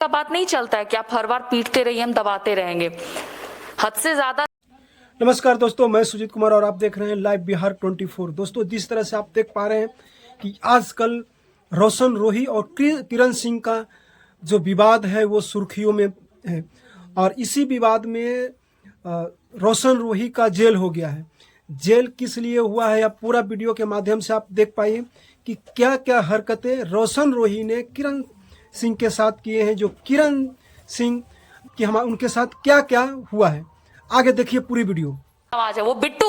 का बात नहीं चलता है कि आप हर बार पीटते रहिए, हम दबाते रहेंगे। हद से ज्यादा। नमस्कार दोस्तों, मैं सुजीत कुमार और आप देख रहे हैं लाइव बिहार 24। दोस्तों, जिस तरह से आप देख पा रहे हैं कि आजकल रोशन रोही और किरण सिंह का जो विवाद है वो सुर्खियों में है और इसी विवाद में रोशन रोही का जेल हो गया है। जेल किस लिए हुआ है, आप पूरा वीडियो के माध्यम से आप देख पाइए कि क्या क्या हरकतें रोशन रोही ने किरण सिंह के साथ किए हैं, जो किरण सिंह की हम उनके साथ क्या क्या हुआ है। आगे देखिए पूरी वीडियो। आवाज है वो बिट्टू,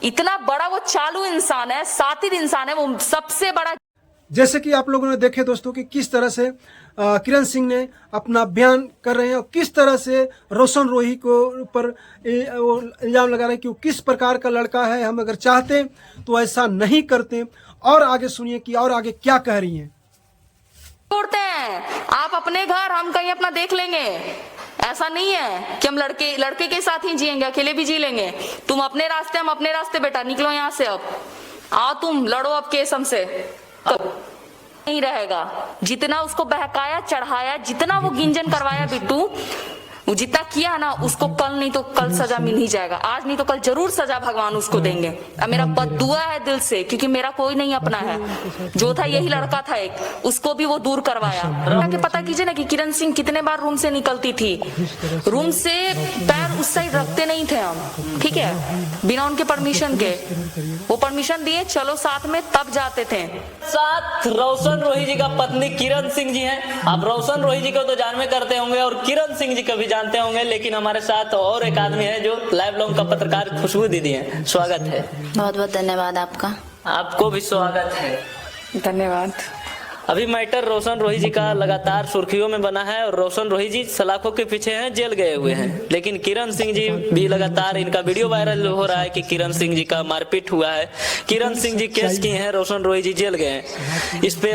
इतना बड़ा वो चालू इंसान है, सातिद इंसान है, वो सबसे बड़ा। जैसे कि आप लोगों ने देखे दोस्तों कि किस तरह से किरण सिंह ने अपना बयान कर रहे हैं और किस तरह से रोशन रोही को पर इल्जाम लगा रहे हैं कि वो किस प्रकार का लड़का है, हम अगर चाहते तो ऐसा नहीं करते। और आगे सुनिए कि और आगे क्या कह रही हैं। छोड़ते हैं आप अपने घर, हम कहीं अपना देख लेंगे। ऐसा नहीं है कि हम लड़के के साथ ही जिएंगे, अकेले भी जी लेंगे। तुम अपने रास्ते, हम अपने रास्ते। बेटा निकलो यहाँ से, अब आओ, तुम लड़ो अब केस हमसे। नहीं रहेगा। जितना उसको बहकाया चढ़ाया, जितना वो गिंजन करवाया बिट्टू, वो जितना किया ना, उसको कल नहीं तो कल सजा मिल ही जाएगा। आज नहीं तो कल जरूर सजा भगवान उसको देंगे। अब मेरा बद्दुआ है दिल से, क्योंकि मेरा कोई नहीं अपना है। जो था यही लड़का था एक, उसको भी वो दूर करवाया। के पता कीजिए ना कि किरण सिंह कितने बार रूम से निकलती थी। रूम से पैर उस साइड रखते नहीं थे हम, ठीक है, बिना उनके परमिशन के। वो परमिशन दिए चलो साथ में, तब जाते थे। साथ रोशन रोही जी का पत्नी किरण सिंह जी हैं। आप रोशन रोही जी को तो जान में करते होंगे और किरण सिंह जी को भी जानते होंगे, लेकिन हमारे साथ और एक आदमी है जो लाइव लॉन्ग का पत्रकार खुशबू दीदी हैं। स्वागत है। बहुत बहुत धन्यवाद आपका। आपको भी स्वागत है। धन्यवाद। अभी मैटर रोशन रोही जी का लगातार सुर्खियों में बना है और रोशन रोही जी सलाखों के पीछे हैं, जेल गए हुए हैं। लेकिन किरण सिंह जी भी लगातार, इनका वीडियो वायरल हो रहा है कि किरण सिंह जी का मारपीट हुआ है। किरण सिंह जी केस किए हैं, रोशन रोही जी जेल गए हैं। इस पे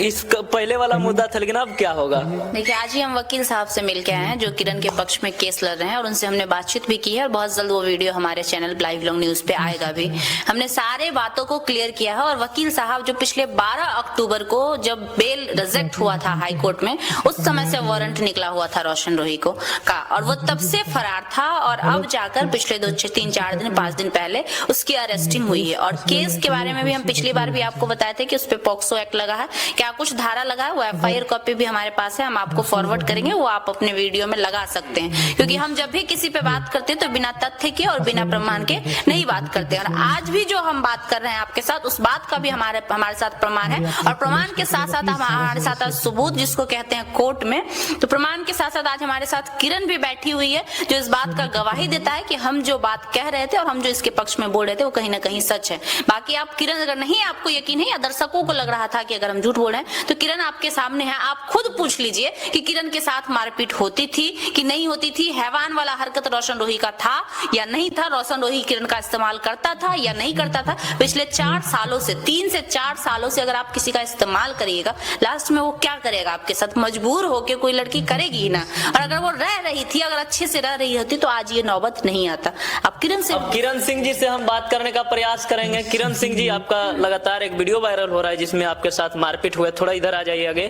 इस पहले वाला मुद्दा था, लेकिन अब क्या होगा? देखिए, आज ही हम वकील साहब से मिल के आए हैं जो किरण के पक्ष में केस लड़ रहे हैं, और उनसे हमने बातचीत भी की है और बहुत जल्द वो वीडियो हमारे चैनल लाइव लॉन्ग न्यूज पे आएगा भी। हमने सारे बातों को क्लियर किया है और वकील साहब जो पिछले 12 अक्टूबर को जब बेल रिजेक्ट हुआ था हाई कोर्ट में, उस समय से वारंट निकला हुआ था रोशन रोही को का, और वो तब से फरार था। और अब जाकर पिछले 3-4 दिन 5 दिन पहले उसकी अरेस्टिंग हुई है। और केस के बारे में भी हम पिछली बार भी आपको बताए थे कि उस पर पॉक्सो एक्ट लगा है, क्या कुछ धारा लगा है, वो FIR कॉपी भी हमारे पास है, हम आपको फॉरवर्ड करेंगे, वो आप अपने वीडियो में लगा सकते हैं। क्योंकि हम जब भी किसी पे बात करते हैं तो बिना तथ्य के और बिना प्रमाण के नहीं बात करते। और आज भी जो हम बात कर रहे हैं आपके साथ, उस बात का भी हमारे साथ प्रमाण है, और प्रमाण के साथ साथ हमारे साथ सबूत जिसको कहते हैं कोर्ट में। तो प्रमाण के साथ साथ आज हमारे साथ किरण भी बैठी हुई है, जो इस बात का गवाही देता है कि हम जो बात कह रहे थे और हम जो इसके पक्ष में बोल रहे थे वो कहीं ना कहीं सच है। बाकी आप किरण, अगर नहीं आपको यकीन है या दर्शकों को लग रहा था कि अगर हम झूठ बोल रहे हैं, तो किरण आपके सामने है, आप खुद पूछ लीजिए कि किरण के साथ मारपीट होती थी कि नहीं होती थी। हैवान वाला हरकत रोशन रोही का था या नहीं था? रोशन रोही किरण का इस्तेमाल करता था या नहीं करता था? पिछले 4 सालों से, 3 से 4 सालों से अगर आप किसी का इस्तेमाल करिएगा, लास्ट में वो क्या करेगा आपके साथ? मजबूर होके कोई लड़की करेगी ही ना। और अगर वो रह रही थी, अगर अच्छे से रह रही होती, तो आज ये नौबत नहीं आता। अब किरण सिंह जी से हम बात करने का प्रयास करेंगे। किरण सिंह जी, आपका लगातार एक वीडियो वायरल हो रहा है जिसमें आपके साथ मारपीट हुआ है। थोड़ा इधर आ जाइए आगे।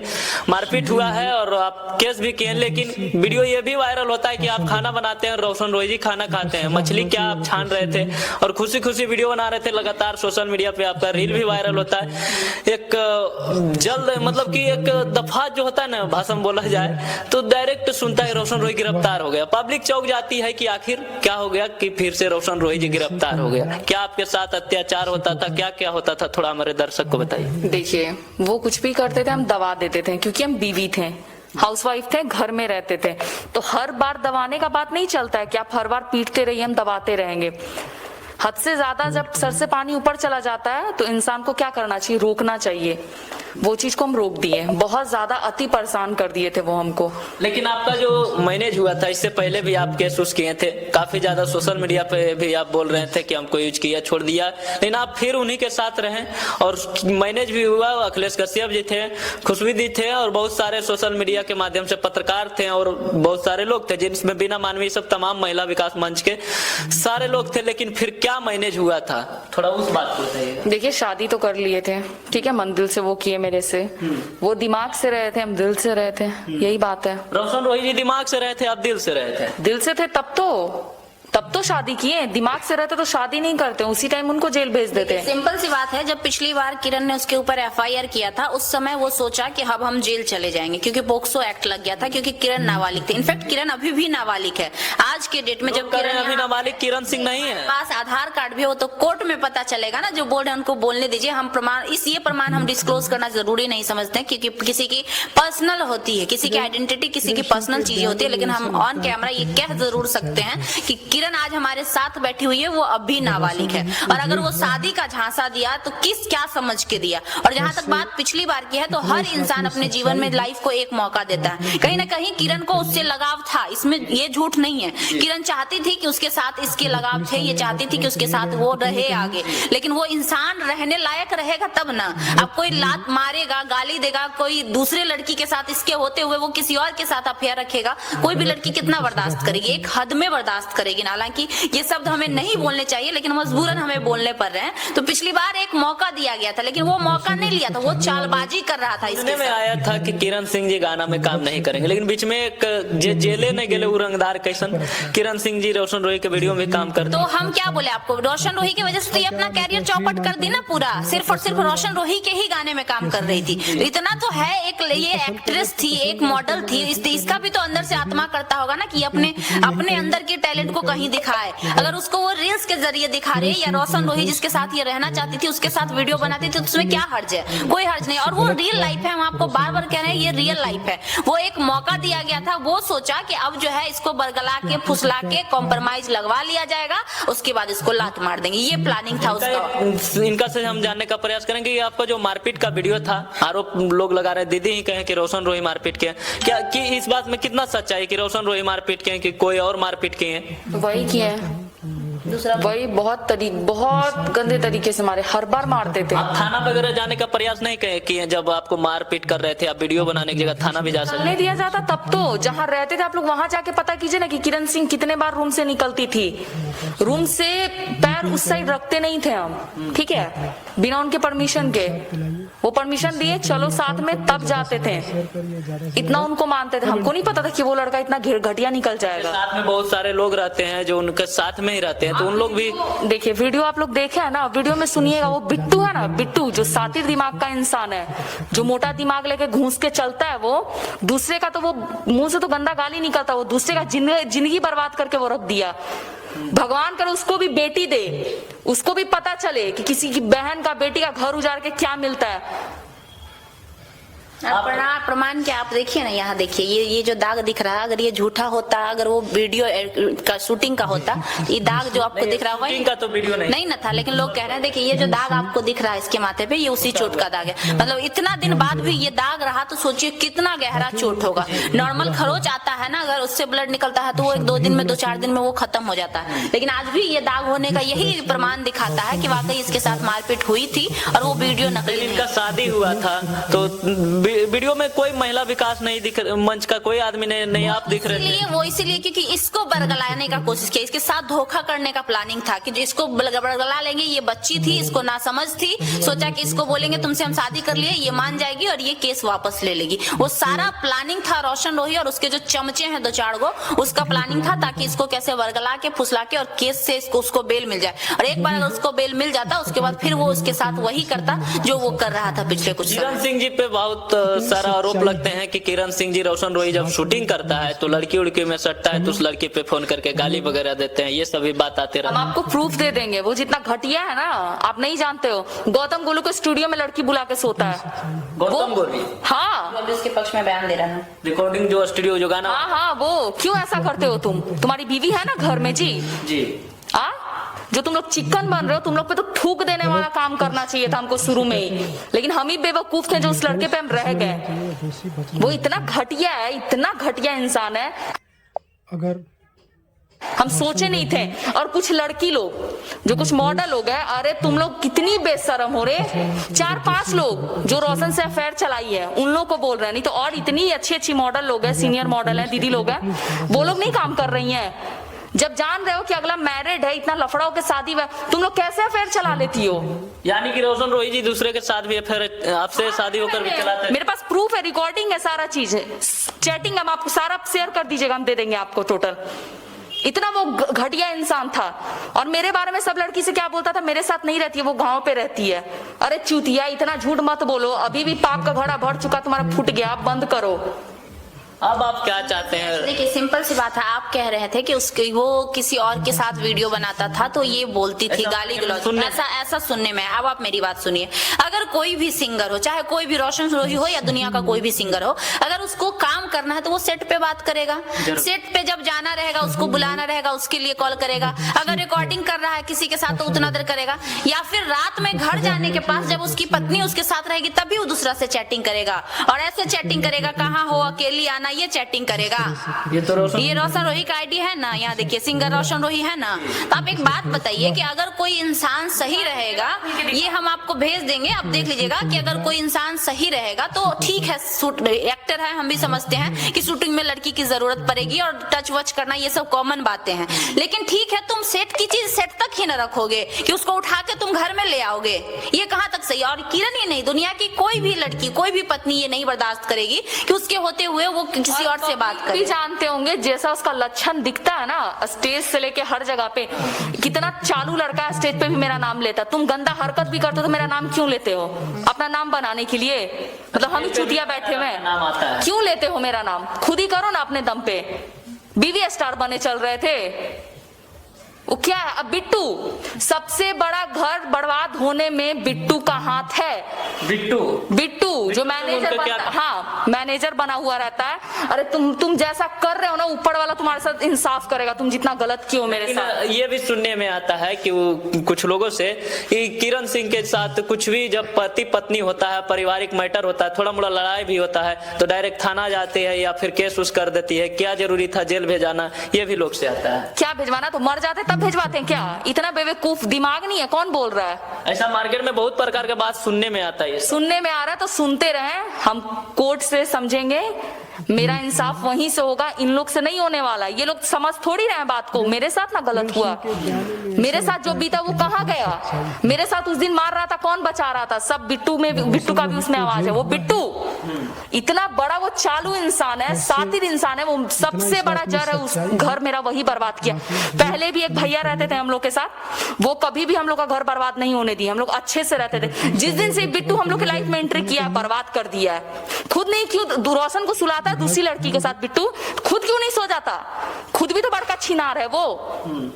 मारपीट हुआ है और आप केस भी किए, लेकिन वीडियो ये भी वायरल होता है कि आप खाना बनाते हैं, रोशन रोही जी खाना खाते हैं। मछली क्या आप छान रहे थे और खुशी खुशी वीडियो बना रहे थे। लगातार सोशल मीडिया पे आपका रील भी वायरल होता है। एक जल्द, मतलब कि एक दफा जो होता है ना, भाषण बोला जाए तो डायरेक्ट सुनता है रोशन रोही गिरफ्तार हो गया। पब्लिक चौंक जाती है कि आखिर क्या हो गया कि फिर से रोशन रोही जी गिरफ्तार हो गया। क्या आपके साथ अत्याचार होता था, क्या क्या होता था, थोड़ा हमारे दर्शक को बताइए। देखिए, वो कुछ भी करते थे, हम दबा देते थे, क्योंकि हम बीवी थे, हाउसवाइफ थे, घर में रहते थे। तो हर बार दबाने का बात नहीं चलता है कि आप हर बार पीटते रहिए, हम दबाते रहेंगे। हद से ज्यादा जब सर से पानी ऊपर चला जाता है तो इंसान को क्या करना चाहिए? रोकना चाहिए। वो चीज को हम रोक दिए। बहुत ज्यादा अति परेशान कर दिए थे वो हमको। लेकिन आपका जो मैनेज हुआ था, इससे पहले भी आप केस उस किए थे, काफी ज्यादा सोशल मीडिया पे भी आप बोल रहे थे कि हमको यूज किया, छोड़ दिया, लेकिन आप फिर उन्हीं के साथ रहे और मैनेज भी हुआ। अखिलेश कश्यप जी थे, खुशबू दी थे और बहुत सारे सोशल मीडिया के माध्यम से पत्रकार थे और बहुत सारे लोग थे, जिनमें बिना मानवीय सब तमाम महिला विकास मंच के सारे लोग थे। लेकिन फिर क्या मैनेज हुआ था, थोड़ा उस बात को बताइए। देखिए, शादी तो कर लिए थे, ठीक है, मंदिर से वो किए मेरे से, वो दिमाग से रहे थे, हम दिल से रहे थे, यही बात है। रोशन रोही जी दिमाग से रहे थे, आप दिल से रहे थे? दिल से थे तब तो शादी किए, दिमाग से रहते तो शादी नहीं करते, उसी टाइम उनको जेल भेज देते। सिंपल सी बात है, जब पिछली बार किरण ने उसके ऊपर एफआईआर किया था उस समय वो सोचा कि अब हम जेल चले जाएंगे क्योंकि पोक्सो एक्ट लग गया था, क्योंकि किरण नाबालिग थी। इनफैक्ट किरण अभी भी नाबालिग है आज के डेट में। जब किरण अभी नाबालिग किरण सिंह नहीं है, पास आधार कार्ड भी हो तो कोर्ट में पता चलेगा ना, जो बोर्ड है उनको बोलने दीजिए। हम प्रमाण ये प्रमाण हम डिस्क्लोज करना जरूरी नहीं समझते हैं क्योंकि किसी की पर्सनल होती है, किसी की आइडेंटिटी, किसी की पर्सनल चीजें होती है। लेकिन हम ऑन कैमरा ये कह जरूर सकते हैं कि किरण आज हमारे साथ बैठी हुई है, वो अभी नाबालिग है। और अगर वो शादी का झांसा दिया तो क्या समझ के दिया। और जहां तक बात पिछली बार की है तो हर इंसान अपने जीवन में लाइफ को एक मौका देता है। कहीं ना कहीं किरण को उससे लगाव था, इसमें ये झूठ नहीं है। किरण चाहती थी कि उसके साथ इसके लगाव थे, ये चाहती थी कि उसके साथ वो रहे आगे, लेकिन वो इंसान रहने लायक रहेगा तब ना। अब कोई लात मारेगा, गाली देगा, कोई दूसरे लड़की के साथ इसके होते हुए वो किसी और के साथ अफेयर रखेगा, कोई भी लड़की कितना बर्दाश्त करेगी? एक हद में बर्दाश्त करेगी। हालांकि ये शब्द हमें नहीं बोलने चाहिए लेकिन मजबूरन हमें बोलने पड़ रहे हैं। तो पिछली बार एक मौका दिया गया था लेकिन वो मौका नहीं लिया था, वो चालबाजी कर रहा था। इसमें में आया था कि किरण सिंह जी गाना में काम नहीं करेंगे, लेकिन बीच में एक जेले नहीं गेले रंगदार कैसन किरण सिंह जी रोशन रोही के वीडियो में काम करते। तो हम क्या बोले आपको, रोशन रोही की वजह से तो ये अपना कैरियर चौपट कर दी ना पूरा। सिर्फ और सिर्फ रोशन रोही के ही गाने में काम कर रही थी। इतना तो है, एक ये एक्ट्रेस थी, एक मॉडल थी, इसका भी तो अंदर से आत्मा करता होगा ना कि अपने अंदर के टैलेंट को कहीं दिखाए। अगर उसको वो रील्स के जरिए दिखा रहे या रोशन रोही जिसके साथ ये रहना चाहती थी उसके साथ वीडियो बनाती थी तो उसमें क्या हर्ज है? कोई हर्ज नहीं। और वो रियल लाइफ है, हम आपको बार बार कह रहे हैं ये रियल लाइफ है। वो एक मौका दिया गया था, वो सोचा कि अब जो है इसको बरगला के फुसला के कॉम्प्रोमाइज लगवा लिया जाएगा, उसके बाद इसको लात मार देंगे, ये प्लानिंग था उसका। इनका से हम जानने का प्रयास करेंगे कि आपका जो मारपीट का वीडियो था, आरोप लोग लगा रहे, दीदी ही कहे कि रोशन रोही मारपीट किए, क्या कि इस बात में कितना सच्चाई कि रोशन रोही मारपीट किए कि कोई और मारपीट किए? वही किए, दूसरा वही बहुत गंदे तरीके से मारे, हर बार मारते थे। आप थाना वगैरह जाने का प्रयास नहीं किए? जब आपको मारपीट कर रहे थे आप वीडियो बनाने की जगह थाना भी जा सकते? नहीं दिया जाता तब तो, जहाँ रहते थे आप लोग वहां जाके पता कीजिए ना कि किरण सिंह कितने बार रूम से निकलती थी। रूम से पैर उस साइड रखते नहीं थे हम, ठीक है, बिना उनके परमिशन के। वो परमिशन दिए चलो साथ में तब जाते थे, इतना उनको मानते थे। हमको नहीं पता था कि वो लड़का इतना घटिया निकल जाएगा। साथ में बहुत सारे लोग रहते हैं जो उनके साथ में ही रहते हैं, तो उन लोग भी देखिए वीडियो आप लोग देखे है ना, वीडियो में सुनिएगा, वो बिट्टू है ना, बिट्टू जो सातिर दिमाग का इंसान है, जो मोटा दिमाग लेके घूस के चलता है, वो दूसरे का तो वो मुंह से तो गंदा गाली निकलता, वो दूसरे का जिंदगी बर्बाद करके वो रख दिया। भगवान करे उसको भी बेटी दे, उसको भी पता चले कि किसी की बहन का, बेटी का घर उजाड़ के क्या मिलता है। प्रमाण क्या आप देखिए ना, यहाँ देखिए ये जो दाग दिख रहा है, अगर ये झूठा होता, अगर वो वीडियो का शूटिंग का होता, ये दाग जो आपको दिख रहा है वही का तो वीडियो नहीं ना था। लेकिन लोग कह रहे हैं देखिए ये जो दाग आपको दिख रहा है इसके माथे पे, ये उसी चोट का दाग है। मतलब इतना दिन बाद भी ये दाग रहा तो सोचिए कितना गहरा चोट होगा। नॉर्मल खरोच आता है ना, अगर उससे ब्लड निकलता है तो वो 1-2 दिन में, 2-4 दिन में वो खत्म हो जाता है। लेकिन आज भी ये दाग होने का यही प्रमाण दिखाता है कि वाकई इसके साथ मारपीट हुई थी और वो वीडियो नकली। इनका शादी हुआ था तो वीडियो में कोई महिला विकास नहीं दिख, मंच का कोई आदमी नहीं आप दिख रहे थे। वो इसीलिए क्योंकि इसको बरगलाने का कोशिश किया, इसके साथ धोखा करने का प्लानिंग था कि इसको बरगला लेंगे। ये बच्ची थी, इसको नासमझ थी, सोचा कि इसको बोलेंगे तुमसे हम शादी कर लिए, ये मान जाएगी और ये केस वापस ले लेगी। वो सारा प्लानिंग था रोशन रोही और उसके जो चमचे हैं 2-4 गो, उसका प्लानिंग था ताकि इसको कैसे बरगला के फुसला के और केस से उसको बेल मिल जाए। और एक बार अगर उसको बेल मिल जाता उसके बाद फिर वो उसके साथ वही करता जो वो कर रहा था पिछले कुछ किरण सिंह जी पे बहुत सारा आरोप लगते हैं कि किरण सिंह जी रोशन रोही जब शूटिंग करता है तो लड़की उड़की में सटता है तो उस लड़की पे फोन करके गाली वगैरह देते हैं, ये सभी बात आते रहते हैं। हम आपको प्रूफ दे देंगे, वो जितना घटिया है ना आप नहीं जानते हो। गौतम गोलू के स्टूडियो में लड़की बुला के सोता है। गौतम गोलू? हाँ, इसके पक्ष में बयान दे रहा है। रिकॉर्डिंग जो स्टूडियो जो गाना, हाँ, वो क्यों ऐसा करते हो तुम? तुम्हारी बीवी है ना घर में जी, जो तुम लोग चिकन बन रहे हो, तुम लोग पे तो थूक देने वाला काम करना चाहिए था हमको शुरू में ही। लेकिन हम ही बेवकूफ थे जो उस लड़के पे हम रह गए। वो इतना घटिया है, इतना घटिया इंसान है, अगर हम सोचे नहीं थे। और कुछ लड़की लोग जो कुछ मॉडल लोग हैं, अरे तुम लोग कितनी बेशरम हो रहे। 4-5 लोग जो रोशन से अफेयर चलाई है उन लोग को बोल रहे हैं, नहीं तो और इतनी अच्छी अच्छी मॉडल लोग हैं, सीनियर मॉडल हैं, दीदी लोग हैं, वो लोग नहीं काम कर रही हैं। जब जान रहे हो कि अगला मैरिड है, इतना लफड़ाओं के शादी हुआ, तुम लोग कैसे अफेयर चला लेती हो? यानी कि रोशन रोही जी दूसरे के साथ भी फिर आपसे शादी होकर भी चलाते हैं? मेरे पास प्रूफ है, रिकॉर्डिंग है, सारा चीज है, चैटिंग हम आपको सारा शेयर कर दीजिएगा, हम दे देंगे आपको टोटल। इतना वो घटिया इंसान था। और मेरे बारे में सब लड़की से क्या बोलता था, मेरे साथ नहीं रहती है, वो गांव पे रहती है। अरे चूतिया, इतना झूठ मत बोलो, अभी भी पाप का घड़ा भर चुका, तुम्हारा फूट गया, आप बंद करो। अब आप क्या चाहते हैं? देखिए सिंपल सी बात है, आप कह रहे थे कि उसके वो किसी और के साथ वीडियो बनाता था तो ये बोलती थी गाली गलौज, ऐसा सुनने में। अब आप मेरी बात सुनिए, अगर कोई भी सिंगर हो, चाहे कोई भी रोशन रोही हो या दुनिया का कोई भी सिंगर हो, अगर उसको काम करना है तो वो सेट पे बात करेगा, सेट पे जब जाना रहेगा उसको बुलाना रहेगा, उसके लिए कॉल करेगा। अगर रिकॉर्डिंग कर रहा है किसी के साथ तो उतना देर करेगा, या फिर रात में घर जाने के पास जब उसकी पत्नी उसके साथ रहेगी तभी वो दूसरा से चैटिंग करेगा। और ऐसे चैटिंग करेगा, कहाँ हो, अकेली आना, ये चैटिंग करेगा। ये रोशन रोही का आईडी है ना, यहाँ देखिए सिंगर रोशन रोही है ना। तो आप एक बात बताइए कि अगर कोई इंसान सही रहेगा, ये हम आपको भेज देंगे, आप देख लीजिएगा कि अगर कोई इंसान सही रहेगा तो ठीक है, एक्टर है, हम भी समझते हैं कि शूटिंग में लड़की की जरूरत पड़ेगी और टच वच करना ये सब कॉमन बातें हैं। लेकिन ठीक है, तुम सेट की चीज सेट तक ही न रखोगे कि उसको उठा के तुम घर में ले आओगे, ये कहाँ तक सही? और किरण ही नहीं, दुनिया की कोई भी लड़की, कोई भी पत्नी ये नहीं बर्दाश्त करेगी कि उसके होते हुए वो किसी और से बात करे। भी जानते होंगे जैसा उसका लक्षण दिखता है ना, स्टेज से लेके हर जगह पे कितना चालू लड़का है, स्टेज पे भी मेरा नाम लेता। तुम गंदा हरकत भी करते हो तो मेरा नाम क्यों लेते हो? अपना नाम बनाने के लिए? मतलब हम चुतिया बैठे हुए हैं, क्यों लेते हो मेरा नाम? खुद ही करो ना अपने दम पे। बीवी स्टार बने चल रहे थे, वो क्या है? अब बिट्टू, सबसे बड़ा घर बर्बाद होने में बिट्टू का हाथ है। बिट्टू जो मैनेजर बनता, हाँ मैनेजर बना हुआ रहता है। अरे तुम जैसा कर रहे हो ना, ऊपर वाला तुम्हारे साथ इंसाफ करेगा, तुम जितना गलत किए हो मेरे साथ। ये भी सुनने में आता है कि वो कुछ लोगों से कि किरण सिंह के साथ कुछ भी जब पति पत्नी होता है, पारिवारिक मैटर होता है, थोड़ा मोड़ा लड़ाई भी होता है तो डायरेक्ट थाना जाते हैं या फिर केस उस कर देती है। क्या जरूरी था जेल भेजाना? ये भी लोग से आता है। क्या भिजवाना? तो मर जाते तब भिजवाते हैं क्या? इतना बेवकूफ दिमाग नहीं है? कौन बोल रहा है ऐसा? मार्केट में बहुत प्रकार के बात सुनने में आता है। सुनने में आ रहा है तो सुनते रहे, हम कोर्ट से समझेंगे, मेरा इंसाफ वहीं से होगा, इन लोग से नहीं होने वाला। ये लोग समझ थोड़ी रहे हैं बात को। मेरे साथ ना गलत हुआ, मेरे साथ जो बीता वो कहाँ गया? मेरे साथ उस दिन मार रहा था, कौन बचा रहा था? सब बिट्टू में, बिट्टू का भी उसमें आवाज है। वो बिट्टू इतना बड़ा वो चालू इंसान है, सातिर इंसान है, वो सबसे बड़ा जड़ है। उस घर मेरा वही बर्बाद किया। पहले भी एक भैया रहते थे हम लोग के साथ, वो कभी भी हम लोग का घर बर्बाद नहीं होने दिए, हम लोग अच्छे से रहते थे। जिस दिन से बिट्टू हम लोग की लाइफ में एंट्री किया, बर्बाद कर दिया है। खुद नहीं, क्यों रोशन को सुलाता है दूसरी लड़की के साथ? बिट्टू खुद क्यों नहीं सो जाता? खुद भी तो बड़का छिनार है वो।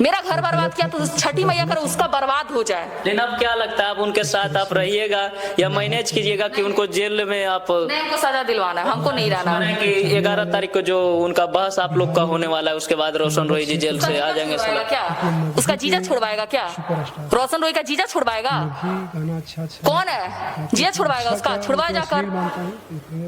मेरा घर बर्बाद किया तो छठी मैया कर उसका बर्बाद हो जाए। लेकिन अब क्या लगता है, अब उनके साथ आप रहिएगा या मैनेज कीजिएगा कि उनको जेल में आप? नहीं, हमको सजा दिलवाना है, हमको नहीं रहना है। कि 11 तारीख को जो उनका बहस आप लोग का होने वाला है, उसके बाद रोशन रोही जी जेल से आ जाएंगे। क्या उसका जीजा छुड़वाएगा? क्या रोशन रोही का जीजा छुड़वाएगा? कौन है जीजा छुड़वाएगा? उसका छुड़वाया जाकर।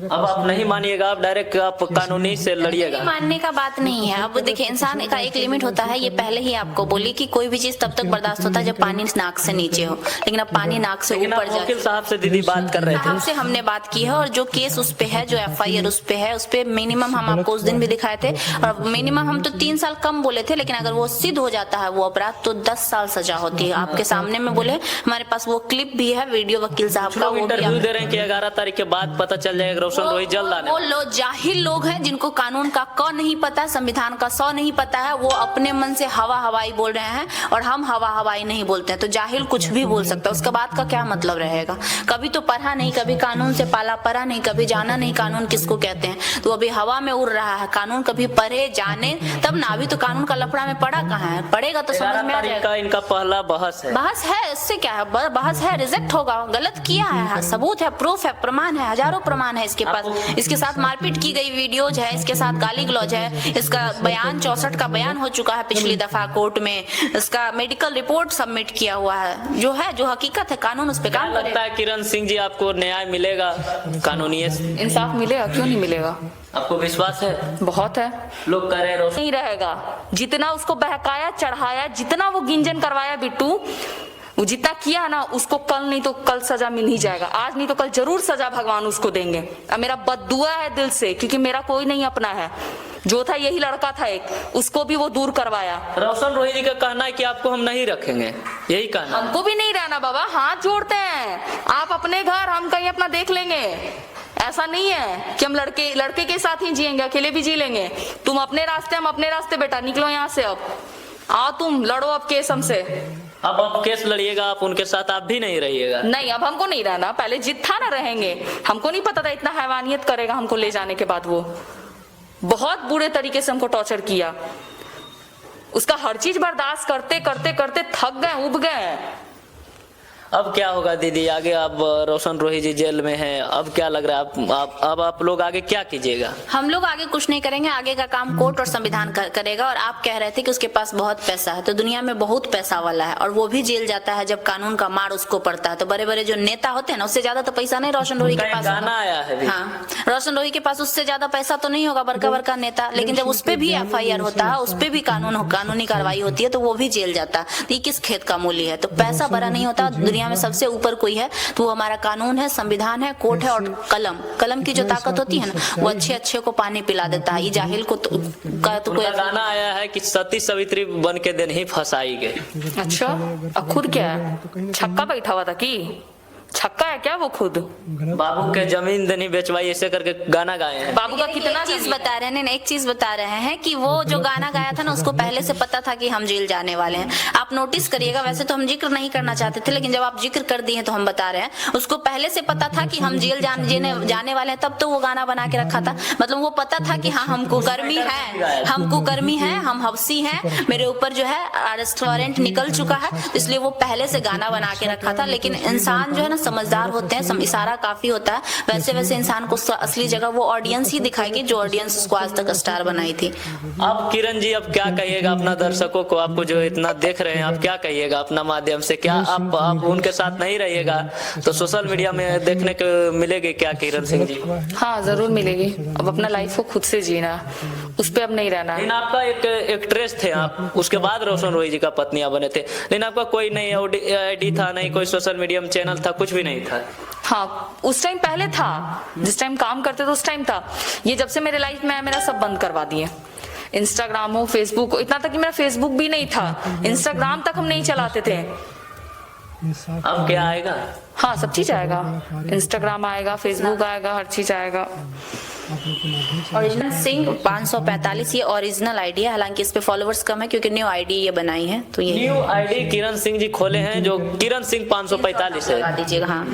अब आप नहीं मानिएगा, आप डायरेक्ट आप कानूनी से लड़िएगा। मानने का बात नहीं है। अब देखिए इंसान का एक लिमिट होता है, ये पहले ही आपको बोली कि कोई भी चीज तब तक बर्दाश्त होता है जब पानी नाक से नीचे हो, लेकिन अब पानी नाक से ऊपर जाए। वकील साहब से दीदी बात कर रहे थे, साहब से हमने बात की है, और जो केस उस पे है, जो FIR उस पे है, उस पे मिनिमम हम आपको उस दिन भी दिखाए थे, और मिनिमम हम तो 3 साल कम बोले थे, लेकिन अगर वो सिद्ध हो जाता है वो अपराध तो 10 साल सजा होती है। आपके सामने में बोले, हमारे पास वो क्लिप भी है, वीडियो वकील साहब का, वो इंटरव्यू दे रहे हैं कि 11 तारीख के बाद पता चल जाएगा रोशन रोही जल्द आने। वो लोग जाहिल लोग हैं जिनको कानून का क नहीं पता, संविधान का 100 नहीं पता है, वो अपने मन से हवा हवाई बोल रहे हैं, और हम हवा हवाई नहीं बोलते हैं। तो जाहिल कुछ भी बोल सकता है, उसका बात का क्या मतलब रहेगा? कभी तो पढ़ा नहीं, कभी कानून से पाला पड़ा नहीं, कभी जाना नहीं कानून किसको कहते हैं, तो अभी हवा में उड़ रहा है। कानून कभी पढ़े जाने तब ना, अभी तो कानून का लफड़ा में पड़ा कहाँ है? पढ़ेगा तो समझ में आ जाएगा। इनका पहला बहस है, बहस है, इससे क्या है? बहस है, रिजेक्ट होगा, गलत किया है, सबूत है, प्रूफ है, प्रमाण है, हजारों प्रमाण है इसके पास। इसके साथ मारपीट की गई वीडियोज है, इसके साथ गाली गलौज है, इसका बयान 64 का बयान हो चुका है पिछली दफा कोर्ट में, इसका मेडिकल रिपोर्ट सबमिट किया हुआ है, जो है जो हकीकत है, कानून उस पे काम करेगा। लगता है किरण सिंह जी आपको न्याय मिलेगा, कानूनी इंसाफ मिलेगा? क्यों नहीं मिलेगा? आपको विश्वास है? बहुत है। लोग कह रहे हैं नहीं रहेगा। जितना उसको बहकाया चढ़ाया, जितना वो गिंजन करवाया बिट्टू, वो जितना किया ना उसको कल नहीं तो कल सजा मिल ही जाएगा, आज नहीं तो कल जरूर सजा भगवान उसको देंगे। अब मेरा बद्दुआ है दिल से, क्योंकि मेरा कोई नहीं अपना है, जो था यही लड़का था एक, उसको भी वो दूर करवाया। रोशन रोही जी का कहना है कि आपको हम नहीं रखेंगे, यही कहना है। हमको भी नहीं रहना बाबा, हाथ जोड़ते हैं, आप अपने घर हम कहीं अपना देख लेंगे। ऐसा नहीं है कि हम लड़के के साथ ही जिएंगे, अकेले भी जी लेंगे। तुम अपने रास्ते हम अपने रास्ते, बेटा निकलो यहाँ से, अब आओ तुम लड़ो अब केस हमसे। अब आप केस लड़िएगा, आप उनके साथ आप भी नहीं रहिएगा। नहीं अब हमको नहीं रहना, पहले जिद था ना रहेंगे, हमको नहीं पता था इतना हैवानियत करेगा हमको ले जाने के बाद। वो बहुत बुरे तरीके से हमको टॉर्चर किया, उसका हर चीज बर्दाश्त करते करते करते थक गए, उब गए। अब क्या होगा दीदी आगे? अब रोशन रोही जी जेल में हैं, अब क्या लग रहा है अब आप लोग आगे क्या कीजिएगा? हम लोग आगे कुछ नहीं करेंगे, आगे का काम कोर्ट और संविधान करेगा। और आप कह रहे थे कि उसके पास बहुत पैसा है, तो दुनिया में बहुत पैसा वाला है और वो भी जेल जाता है जब कानून का मार उसको पड़ता है। तो बड़े बड़े जो नेता होते हैं ना, उससे ज्यादा तो पैसा नहीं रोशन रोही के पास गाना आया है भी। हाँ, रोशन रोही के पास उससे ज्यादा पैसा तो नहीं होगा, बड़का बड़का नेता, लेकिन जब उस पे भी FIR होता है, उस पे भी कानूनी कार्रवाई होती है, तो वो भी जेल जाता है। तो ये किस खेत का मूल्य है? तो पैसा बड़ा नहीं होता, दुनिया में सबसे ऊपर कोई है तो वो हमारा कानून है, संविधान है, कोर्ट है और कलम की जो ताकत होती है ना, वो अच्छे को पानी पिला देता है। ये जाहिल को तो कोई गाना आया है कि सती सवित्री बन के दिन ही फंसाई गई। अच्छा, अब खुद क्या है, छक्का बैठा हुआ था कि छक्का है क्या वो खुद? बाबू के जमीन देनी बेचवाई ऐसे करके गाना गाए हैं। बाबू का कितना एक चीज बता रहे हैं, एक चीज बता रहे हैं कि वो जो गाना गाया था ना, उसको पहले से पता था कि हम जेल जाने वाले हैं। आप नोटिस करिएगा, वैसे तो हम जिक्र नहीं करना चाहते थे, लेकिन जब आप जिक्र कर दिए तो हम बता रहे हैं, उसको पहले से पता था कि हम जेल जाने वाले हैं, तब तो वो गाना बना के रखा था। मतलब वो पता था कि हाँ हमको गर्मी है, हम हफ्सी हैं, मेरे ऊपर जो है अरेस्ट वारंट निकल चुका है, इसलिए वो पहले से गाना बना के रखा था। लेकिन इंसान जो है ना समझदार होते हैं, इशारा काफी होता है। वैसे इंसान को असली जगह वो ऑडियंस ही दिखाएगी जो ऑडियंस उसको आज तक स्टार बनाई थी। अब किरण जी अब क्या कहिएगा अपना दर्शकों को, आपको जो इतना देख रहे हैं, आप क्या कहिएगा अपना माध्यम से? क्या आप उनके साथ नहीं रहिएगा तो सोशल मीडिया में देखने को मिलेगी क्या किरण सिंह जी? हाँ जरूर मिलेगी। अब अपना लाइफ को खुद से जीना, उस पे अब नहीं रहना। लेकिन आपका एक एक्ट्रेस थे आप, उसके बाद रोशन रोही जी का पत्नियां बने थे, लेकिन आपका कोई नहीं आईडी था, नहीं कोई सोशल मीडिया में चैनल था, कुछ भी नहीं था। हाँ उस टाइम पहले था, जिस टाइम काम करते थे उस टाइम था। ये जब से मेरे लाइफ में है, मेरा सब बंद करवा दिए। इंस्टाग्राम हो, फेसबुक हो, इतना तक कि मेरा फेसबुक भी नहीं था, इंस्टाग्राम तक हम नहीं चलाते थे। अब क्या आएगा? हाँ सब चीज आएगा, इंस्टाग्राम आएगा, फेसबुक आएगा, हर चीज आएगा। ओरिजिनल सिंह 545 ये ओरिजिनल आईडी है, हालांकि इस पे फॉलोवर्स कम है क्योंकि न्यू आईडी ये बनाई है। तो ये न्यू आईडी किरण सिंह जी खोले हैं, जो किरण सिंह 545 है। दीजिएगा हाँ।